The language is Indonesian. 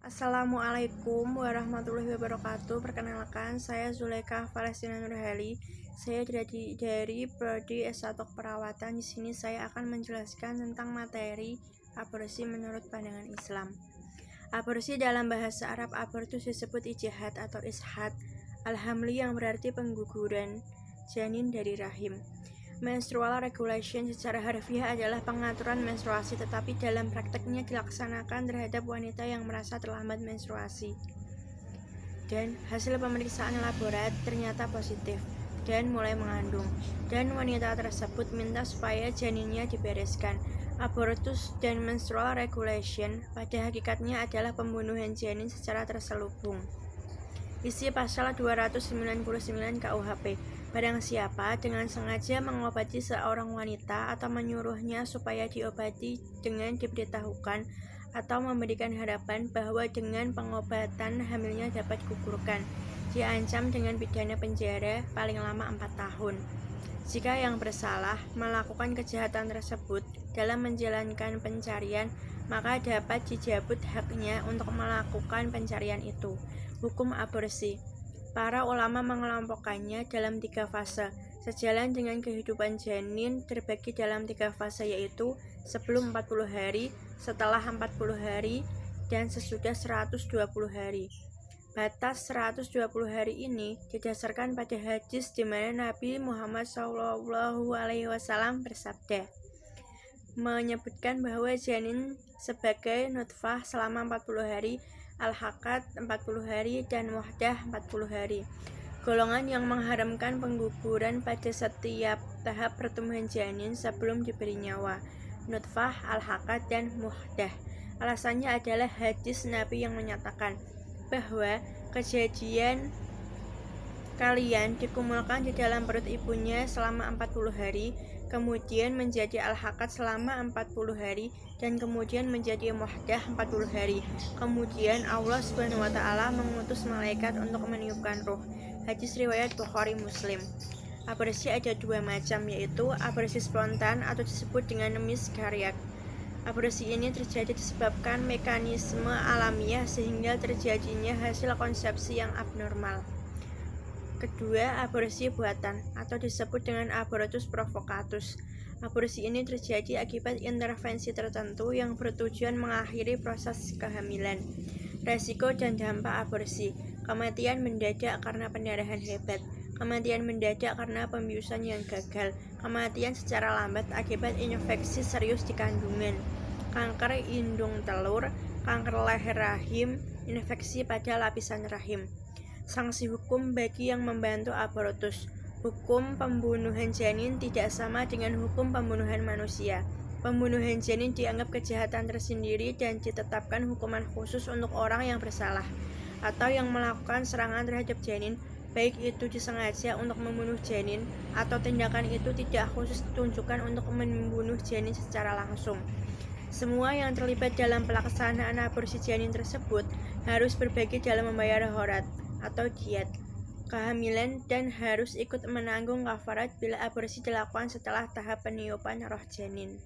Assalamualaikum warahmatullahi wabarakatuh. Perkenalkan, saya Zulaikha Falastina Nurhali. Saya dari Prodi S1 Keperawatan. Di sini saya akan menjelaskan tentang materi aborsi menurut pandangan Islam. Aborsi dalam bahasa Arab abortus disebut ijtihad atau ishad al-hamli yang berarti pengguguran janin dari rahim. Menstrual regulation secara harfiah adalah pengaturan menstruasi, tetapi dalam prakteknya dilaksanakan terhadap wanita yang merasa terlambat menstruasi. Dan hasil pemeriksaan laborat ternyata positif dan mulai mengandung. Dan wanita tersebut minta supaya janinnya dibereskan. Abortus dan menstrual regulation pada hakikatnya adalah pembunuhan janin secara terselubung. Isi pasal 299 KUHP. Barang siapa dengan sengaja mengobati seorang wanita atau menyuruhnya supaya diobati dengan diberitahukan atau memberikan harapan bahwa dengan pengobatan hamilnya dapat digugurkan, diancam dengan pidana penjara paling lama 4 tahun. Jika yang bersalah melakukan kejahatan tersebut dalam menjalankan pencarian, maka dapat dicabut haknya untuk melakukan pencarian itu. Hukum aborsi. Para ulama mengelompokkannya dalam 3 fase. Sejalan dengan kehidupan janin terbagi dalam 3 fase, yaitu sebelum 40 hari, setelah 40 hari, dan sesudah 120 hari. Batas 120 hari ini didasarkan pada hadis di mana Nabi Muhammad SAW bersabda, menyebutkan bahwa janin sebagai nutfah selama 40 hari, al-haqqat 40 hari, dan muhdah 40 hari. Golongan yang mengharamkan pengguguran pada setiap tahap pertumbuhan janin sebelum diberi nyawa, nutfah, al-haqqat, dan muhdah. Alasannya adalah hadis Nabi yang menyatakan bahwa kejadian kalian dikumulkan di dalam perut ibunya selama 40 hari, kemudian menjadi al-haqqat selama 40 hari, dan kemudian menjadi muhdah 40 hari. Kemudian Allah SWT mengutus malaikat untuk meniupkan ruh. Hadis riwayat Bukhari Muslim. Aborsi ada 2 macam, yaitu aborsi spontan atau disebut dengan miscarriage. Aborsi ini terjadi disebabkan mekanisme alamiah sehingga terjadinya hasil konsepsi yang abnormal. Kedua, aborsi buatan atau disebut dengan abortus provocatus. Aborsi ini terjadi akibat intervensi tertentu yang bertujuan mengakhiri proses kehamilan. Resiko dan dampak aborsi: kematian mendadak karena pendarahan hebat, kematian mendadak karena pembiusan yang gagal, kematian secara lambat akibat infeksi serius di kandungan, kanker indung telur, kanker leher rahim, infeksi pada lapisan rahim. Sanksi hukum bagi yang membantu abortus. Hukum pembunuhan janin tidak sama dengan hukum pembunuhan manusia. Pembunuhan janin dianggap kejahatan tersendiri dan ditetapkan hukuman khusus untuk orang yang bersalah atau yang melakukan serangan terhadap janin, baik itu disengaja untuk membunuh janin atau tindakan itu tidak khusus ditunjukkan untuk membunuh janin secara langsung. Semua yang terlibat dalam pelaksanaan aborsi janin tersebut harus berbagi dalam membayar horat atau diat kehamilan dan harus ikut menanggung kafarat bila aborsi dilakukan setelah tahap peniupan roh janin.